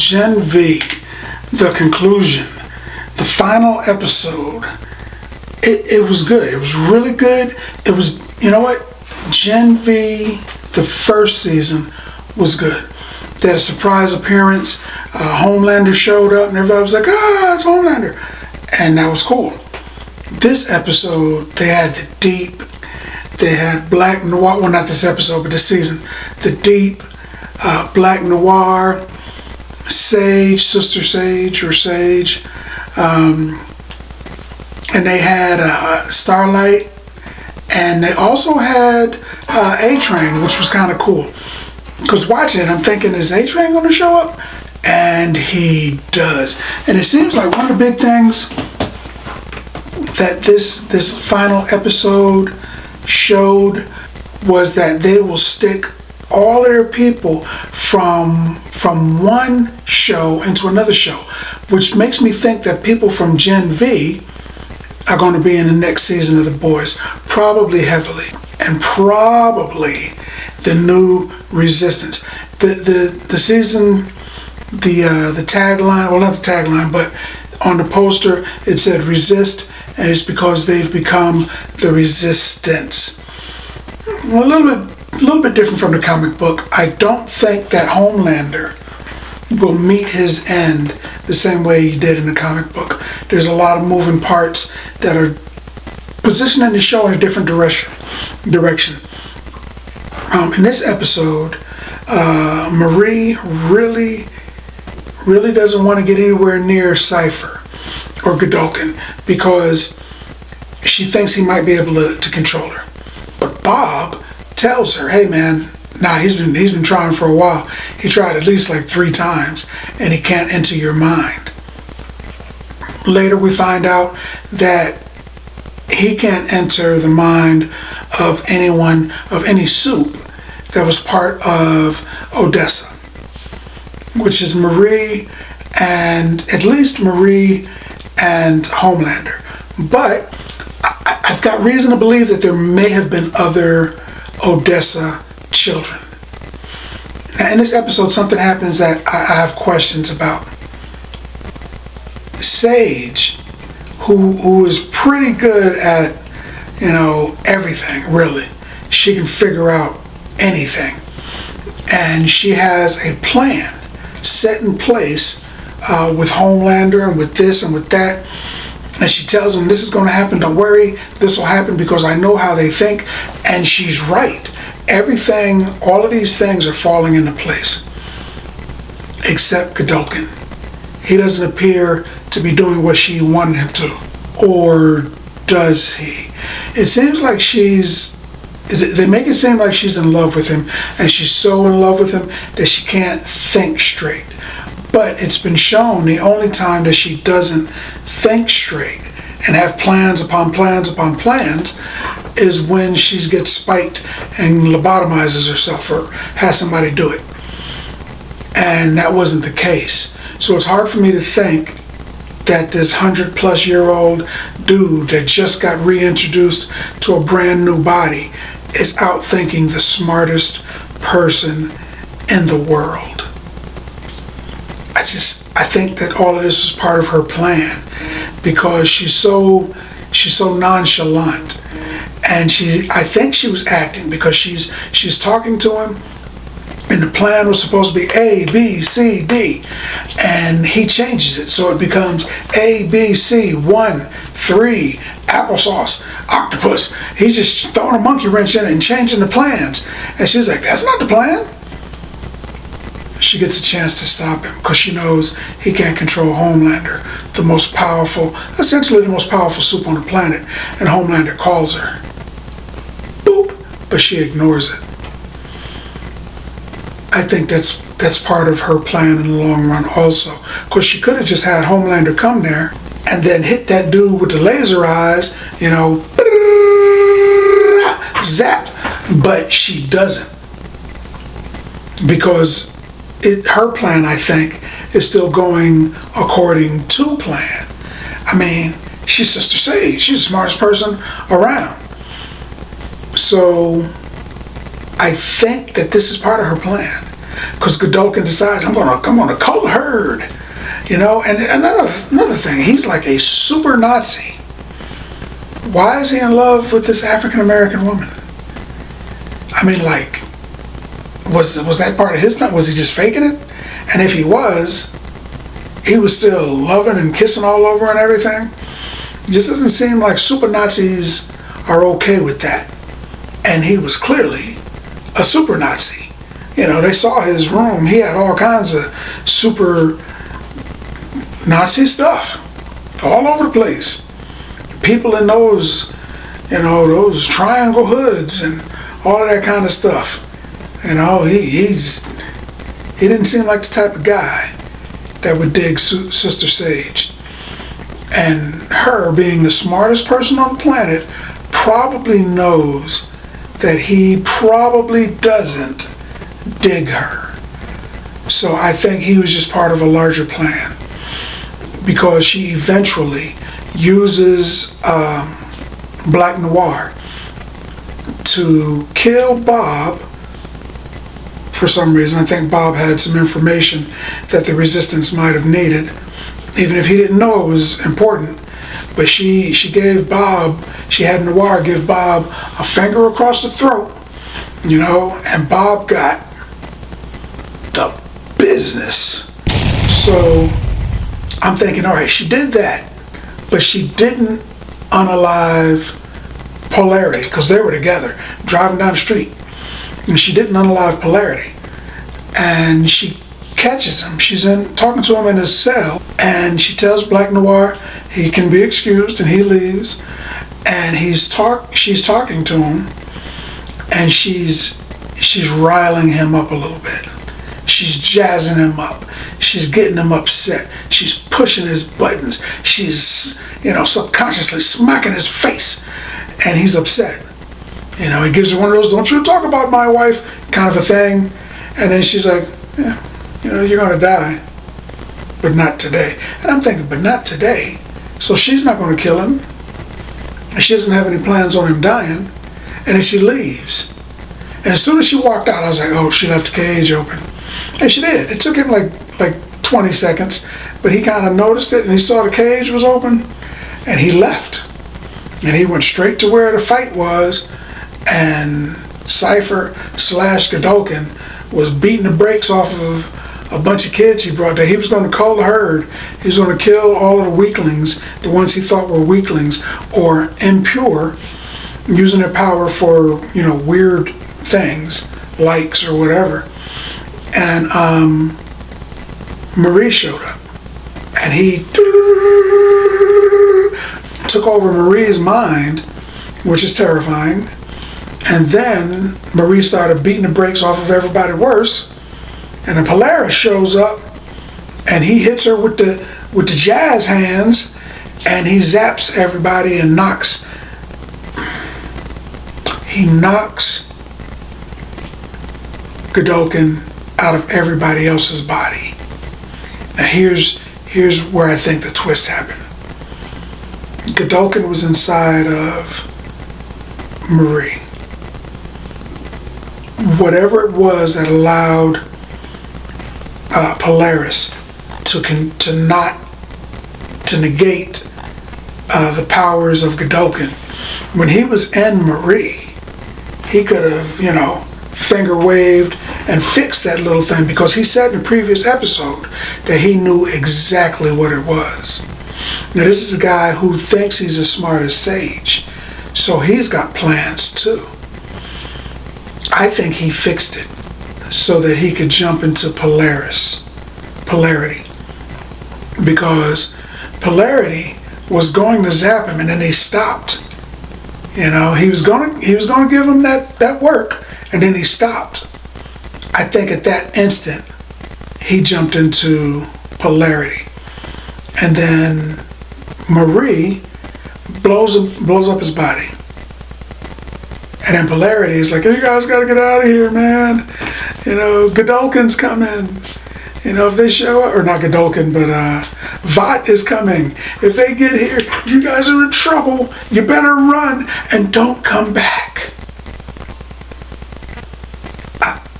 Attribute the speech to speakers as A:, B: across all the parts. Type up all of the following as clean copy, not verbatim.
A: Gen V, the conclusion, the final episode, it was good. It was really good. It was, you know what? Gen V, the first season, was good. They had a surprise appearance. Homelander showed up and everybody was like, it's Homelander. And that was cool. This episode, they had the deep, they had Black Noir, well, not this episode, but this season, the deep Black Noir, Sage, Sister Sage, or Sage, and they had Starlight, and they also had A-Train, which was kind of cool. Because watching it, I'm thinking, is A-Train going to show up? And he does. And it seems like one of the big things that this final episode showed was that they will stick all their people from one show into another show, which makes me think that people from Gen V are going to be in the next season of The Boys, probably heavily, and probably the new Resistance. The season, the tagline, well, not the tagline, but on the poster it said Resist, and it's because they've become the Resistance. A little bit different from the comic book. I don't think that Homelander will meet his end the same way he did in the comic book. There's a lot of moving parts that are positioning the show in a different direction. In this episode, Marie really doesn't want to get anywhere near Cypher or Godolkin because she thinks he might be able to control her. But Bob tells her, hey man, he's been trying for a while. He tried at least like 3 times and he can't enter your mind. Later we find out that he can't enter the mind of anyone, of any soup that was part of Odessa, which is Marie and at least Marie and Homelander. But I've got reason to believe that there may have been other Odessa children. Now in this episode, something happens that I have questions about. Sage, who is pretty good at, everything, really. She can figure out anything. And she has a plan set in place with Homelander and with this and with that. And she tells him, this is going to happen, don't worry, this will happen because I know how they think. And she's right. Everything, all of these things are falling into place. Except Godolkin. He doesn't appear to be doing what she wanted him to. Or does he? It seems like they make it seem like she's in love with him, and she's so in love with him that she can't think straight. But it's been shown the only time that she doesn't think straight and have plans upon plans upon plans is when she gets spiked and lobotomizes herself or has somebody do it. And that wasn't the case. So it's hard for me to think that this 100-plus-year-old dude that just got reintroduced to a brand new body is outthinking the smartest person in the world. I think that all of this is part of her plan because she's so nonchalant, and I think she was acting because she's talking to him, and the plan was supposed to be A, B, C, D, and he changes it so it becomes A, B, C, 1, 3, applesauce, octopus. He's just throwing a monkey wrench in it and changing the plans, and she's like, that's not the plan. She gets a chance to stop him because she knows he can't control Homelander, essentially the most powerful soup on the planet, and Homelander calls her. Boop, but she ignores it. I think that's part of her plan in the long run also, because she could have just had Homelander come there and then hit that dude with the laser eyes, zap, but she doesn't, because her plan, I think, is still going according to plan. I mean, she's Sister Sage. She's the smartest person around. So I think that this is part of her plan. because Godolkin decides, I'm gonna cull herd, you know. And another thing, he's like a super Nazi. Why is he in love with this African American woman? I mean, like, was that part of his plan? Was he just faking it? And if he was still loving and kissing all over and everything. It just doesn't seem like super Nazis are okay with that. And he was clearly a super Nazi. You know, they saw his room. He had all kinds of super Nazi stuff all over the place. People in those, you know, those triangle hoods and all of that kind of stuff. You know, he didn't seem like the type of guy that would dig Sister Sage. And her, being the smartest person on the planet, probably knows that he probably doesn't dig her. So I think he was just part of a larger plan, because she eventually uses Black Noir to kill Bob. For some reason, I think Bob had some information that the resistance might have needed, even if he didn't know it was important. But she had Noir give Bob a finger across the throat, you know, and Bob got the business. So I'm thinking, all right, she did that, but she didn't unalive Polarity, because they were together driving down the street. And she didn't unalive Polarity. And she catches him. She's talking to him in his cell, and she tells Black Noir he can be excused, and he leaves. And she's talking to him, and she's riling him up a little bit. She's jazzing him up. She's getting him upset. She's pushing his buttons. She's, you know, subconsciously smacking his face, and he's upset. You know, he gives her one of those, don't you talk about my wife kind of a thing. And then she's like, yeah, you know, you're going to die, but not today. And I'm thinking, but not today. So she's not going to kill him. And she doesn't have any plans on him dying. And then she leaves. And as soon as she walked out, I was like, oh, she left the cage open. And she did. It took him like 20 seconds, but he kind of noticed it, and he saw the cage was open, and he left. And he went straight to where the fight was, and Cypher / Godolkin was beating the brakes off of a bunch of kids he brought there. He was going to cull the herd. He was going to kill all of the weaklings, the ones he thought were weaklings or impure, using their power for, you know, weird things, likes or whatever. And Marie showed up, and he took over Marie's mind, which is terrifying. And then Marie started beating the brakes off of everybody worse. And then Polaris shows up, and he hits her with the jazz hands, and he zaps everybody and knocks Godolkin out of everybody else's body. Now here's where I think the twist happened. Godolkin was inside of Marie. Whatever it was that allowed Polaris to negate the powers of Godolkin. When he was in Marie, he could have, you know, finger waved and fixed that little thing, because he said in the previous episode that he knew exactly what it was. Now this is a guy who thinks he's as smart as Sage, so he's got plans too. I think he fixed it so that he could jump into Polarity, because Polarity was going to zap him, and then he stopped. You know, he was going to give him that work, and then he stopped. I think at that instant he jumped into Polarity, and then Marie blows up his body. And then Polarity is like, you guys got to get out of here, man. You know, Godolkin's coming. You know, if they show up, or not Godolkin, but Vought is coming. If they get here, you guys are in trouble. You better run and don't come back.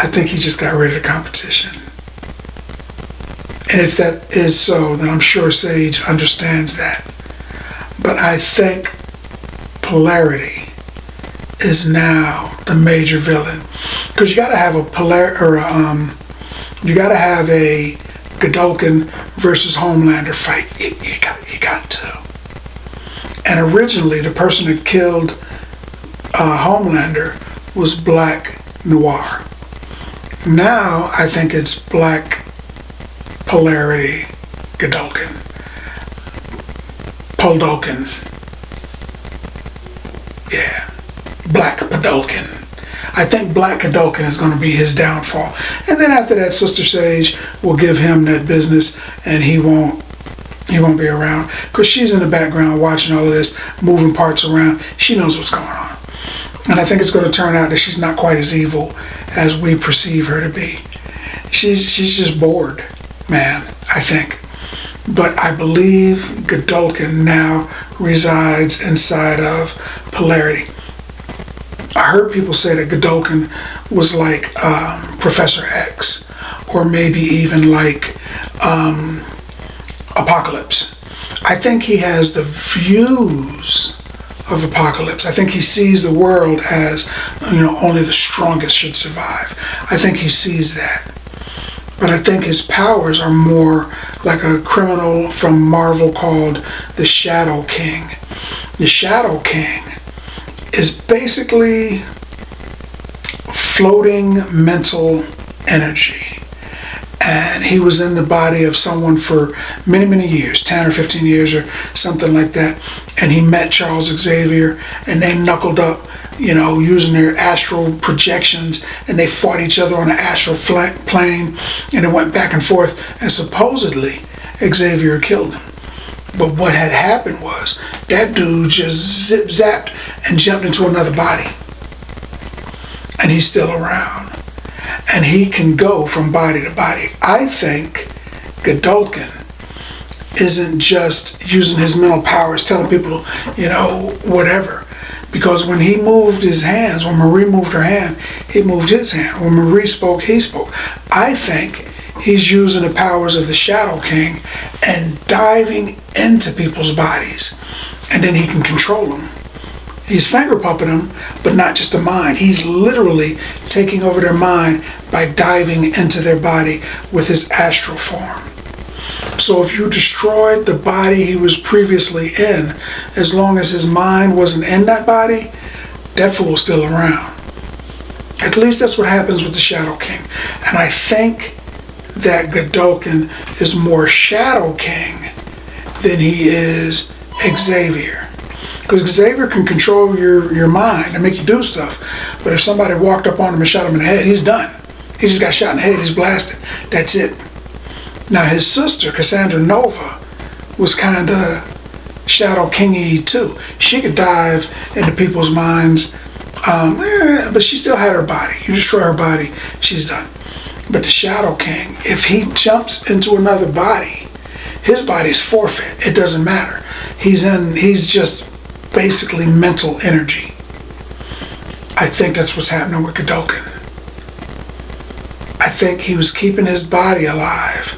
A: I think he just got rid of the competition. And if that is so, then I'm sure Sage understands that. But I think Polarity is now the major villain, because you got to have you got to have a Godolkin versus Homelander fight. You got to. And originally, the person that killed Homelander was Black Noir. Now I think it's Black Polarity Godolkin. Podolkin. Yeah. Black Podolkin. I think Black Godolkin is going to be his downfall. And then after that, Sister Sage will give him that business, and he won't be around, because she's in the background watching all of this, moving parts around. She knows what's going on. And I think it's going to turn out that she's not quite as evil as we perceive her to be. She's just bored, man, I think. But I believe Godolkin now resides inside of Polarity. I heard people say that Godolkin was like Professor X, or maybe even like Apocalypse. I think he has the views of Apocalypse. I think he sees the world as, only the strongest should survive. I think he sees that. But I think his powers are more like a criminal from Marvel called the Shadow King. The Shadow King is basically floating mental energy. And he was in the body of someone for many, many years, 10 or 15 years or something like that. And he met Charles Xavier, and they knuckled up, using their astral projections, and they fought each other on an astral plane, and it went back and forth, and supposedly Xavier killed him. But what had happened was that dude just zip-zapped and jumped into another body. And he's still around. And he can go from body to body. I think Godolkin isn't just using his mental powers, telling people, whatever. Because when he moved his hands, when Marie moved her hand, he moved his hand. When Marie spoke, he spoke. I think he's using the powers of the Shadow King and diving into people's bodies. And then he can control them. He's finger pupping them, but not just the mind. He's literally taking over their mind by diving into their body with his astral form. So if you destroyed the body he was previously in, as long as his mind wasn't in that body, that fool's still around. At least that's what happens with the Shadow King. And I think that Godolkin is more Shadow King than he is Xavier. Because Xavier can control your mind and make you do stuff. But if somebody walked up on him and shot him in the head, he's done. He just got shot in the head, he's blasted. That's it. Now his sister, Cassandra Nova, was kind of Shadow King-y too. She could dive into people's minds, but she still had her body. You destroy her body, she's done. But the Shadow King, if he jumps into another body, his body's forfeit. It doesn't matter. He's just basically mental energy. I think that's what's happening with Godolkin. I think he was keeping his body alive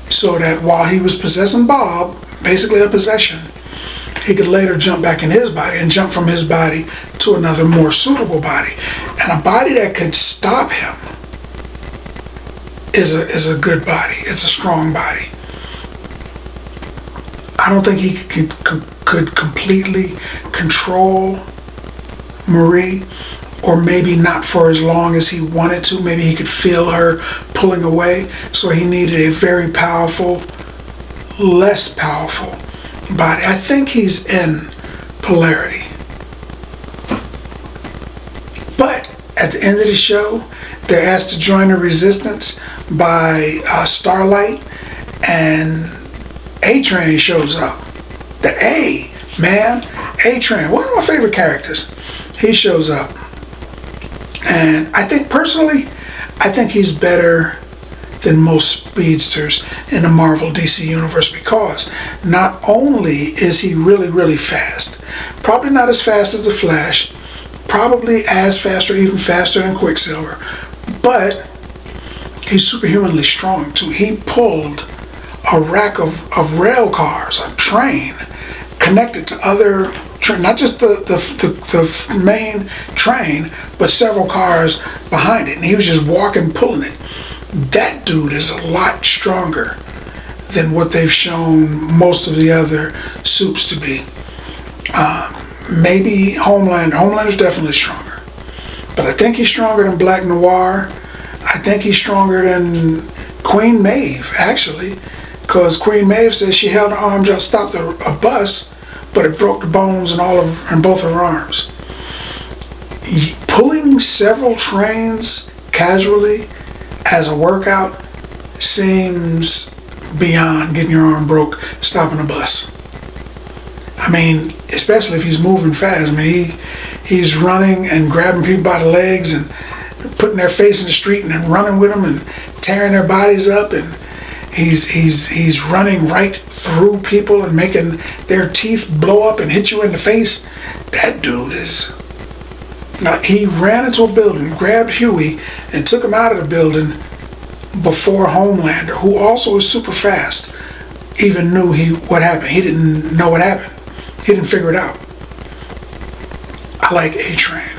A: so that while he was possessing Bob, basically a possession, he could later jump back in his body and jump from his body to another more suitable body. And a body that could stop him is a good body. It's a strong body. I don't think he could completely control Marie, or maybe not for as long as he wanted to. Maybe he could feel her pulling away, so he needed a very powerful, less powerful body. I think he's in Polarity. But at the end of the show, they're asked to join the resistance by Starlight, and A-Train shows up. The A, man, A-Train, one of my favorite characters. He shows up. And I think personally, I think he's better than most speedsters in the Marvel DC universe, because not only is he really, really fast, probably not as fast as the Flash, probably as fast or even faster than Quicksilver, But he's superhumanly strong too. He pulled a rack of rail cars, a train, connected to other, not just the main train, but several cars behind it. And he was just walking, pulling it. That dude is a lot stronger than what they've shown most of the other supes to be. Maybe Homelander. Homelander's definitely stronger. But I think he's stronger than Black Noir. I think he's stronger than Queen Maeve, actually. Because Queen Maeve says she held her arms out, stopped a bus, but it broke the bones in both her arms. Pulling several trains casually as a workout seems beyond getting your arm broke, stopping a bus. I mean, especially if he's moving fast. I mean, he's running and grabbing people by the legs and putting their face in the street and then running with them and tearing their bodies up, and he's running right through people and making their teeth blow up and hit you in the face. That dude is... he ran into a building, grabbed Huey, and took him out of the building before Homelander, who also is super fast, even knew what happened. He didn't know what happened. He didn't figure it out. I like A-Train.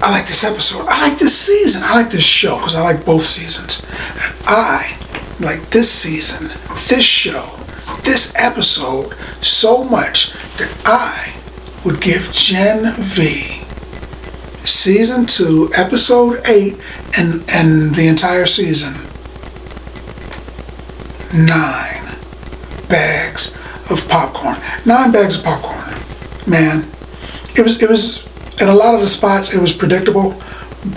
A: I like this episode. I like this season. I like this show because I like both seasons. And I like this season, this show, this episode so much that I would give Gen V season 2, episode 8, and the entire season 9 bags of popcorn. 9 bags of popcorn. Man, it was in a lot of the spots it was predictable,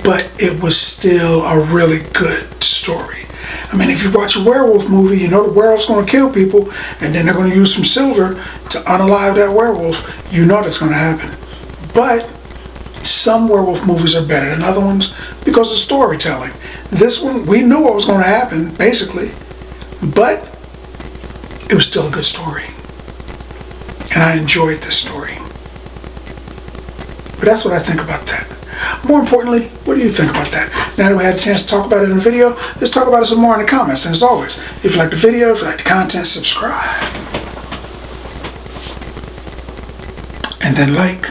A: but it was still a really good story. I mean, if you watch a werewolf movie, you know the werewolf's going to kill people, and then they're going to use some silver to unalive that werewolf. You know that's going to happen. But some werewolf movies are better than other ones because of storytelling. This one, we knew what was going to happen, basically, but it was still a good story. And I enjoyed this story. But that's what I think about that. More importantly, what do you think about that? Now that we had a chance to talk about it in the video, let's talk about it some more in the comments. And as always, if you like the video, if you like the content, subscribe. And then like.